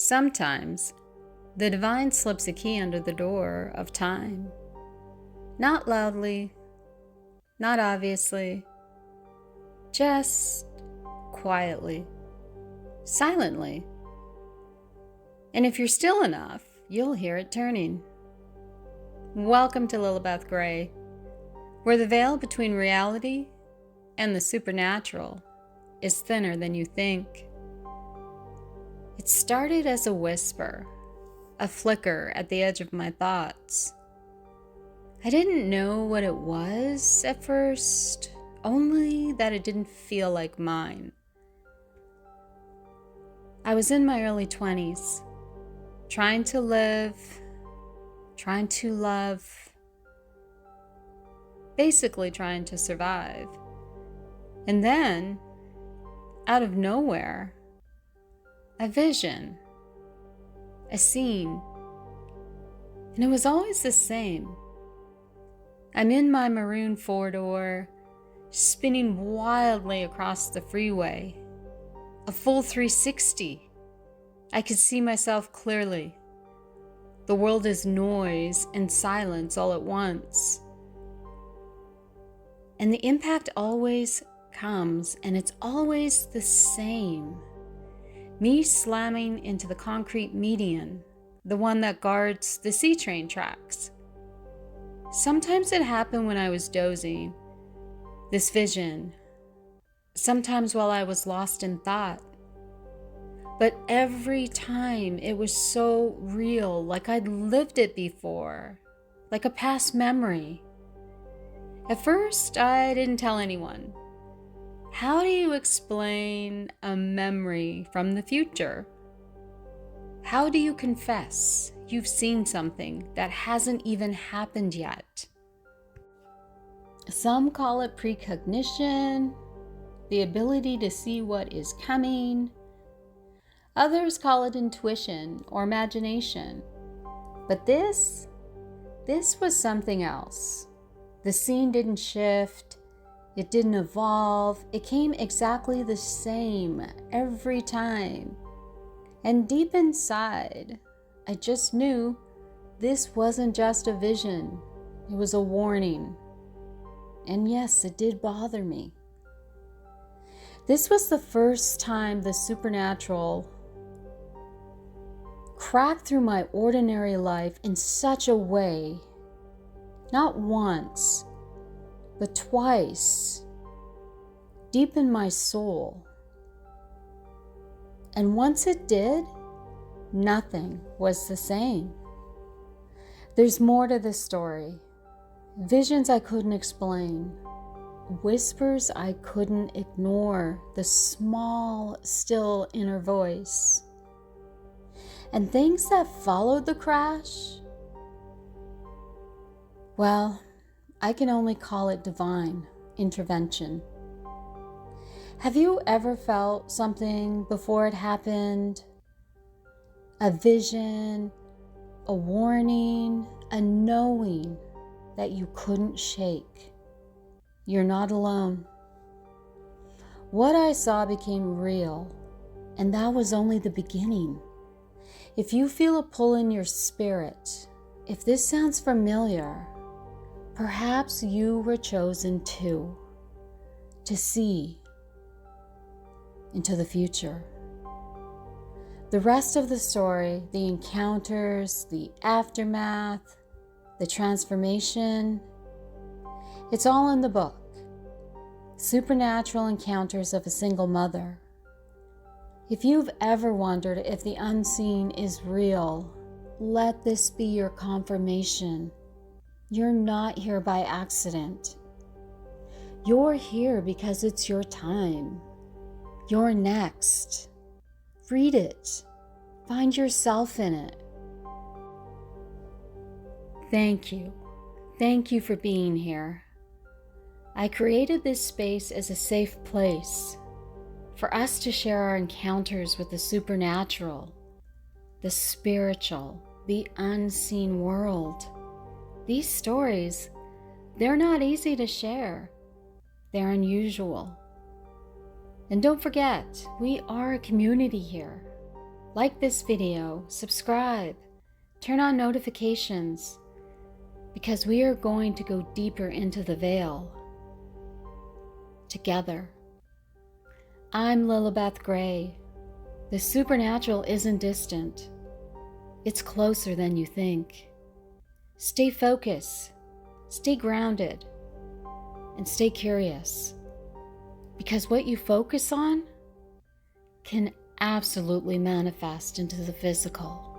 Sometimes, the divine slips a key under the door of time. Not loudly, not obviously, just quietly, silently. And if you're still enough, you'll hear it turning. Welcome to Lilibethgreye, where the veil between reality and the supernatural is thinner than you think. It started as a whisper, a flicker at the edge of my thoughts. I didn't know what it was at first, only that it didn't feel like mine. I was in my early 20s, trying to live, trying to love, basically trying to survive. And then, out of nowhere, a vision, a scene, and it was always the same. I'm in my maroon four-door, spinning wildly across the freeway, a full 360. I could see myself clearly. The world is noise and silence all at once. And the impact always comes, and it's always the same. Me slamming into the concrete median, the one that guards the C-train tracks. Sometimes it happened when I was dozing, this vision. Sometimes while I was lost in thought. But every time it was so real, like I'd lived it before, like a past memory. At first, I didn't tell anyone. How do you explain a memory from the future? How do you confess you've seen something that hasn't even happened yet? Some call it precognition, the ability to see what is coming. Others call it intuition or imagination. But this was something else. The scene didn't shift. It didn't evolve. It came exactly the same every time. And deep inside, I just knew this wasn't just a vision. It was a warning. And yes, it did bother me. This was the first time the supernatural cracked through my ordinary life in such a way, not once, but twice, deep in my soul. And once it did, nothing was the same. There's more to this story. Visions I couldn't explain. Whispers I couldn't ignore. The small, still inner voice. And things that followed the crash, well, I can only call it divine intervention. Have you ever felt something before it happened? A vision, a warning, a knowing that you couldn't shake. You're not alone. What I saw became real, and that was only the beginning. If you feel a pull in your spirit, if this sounds familiar, perhaps you were chosen too, to see into the future. The rest of the story, the encounters, the aftermath, the transformation, it's all in the book. Supernatural Encounters of a Single Mother. If you've ever wondered if the unseen is real, let this be your confirmation. You're not here by accident. You're here because it's your time. You're next. Read it. Find yourself in it. Thank you. Thank you for being here. I created this space as a safe place for us to share our encounters with the supernatural, the spiritual, the unseen world. These stories, they're not easy to share. They're unusual. And don't forget, we are a community here. Like this video, subscribe, turn on notifications, because we are going to go deeper into the veil together. I'm Lilibethgreye. The supernatural isn't distant. It's closer than you think. Stay focused, stay grounded, and stay curious. Because what you focus on can absolutely manifest into the physical.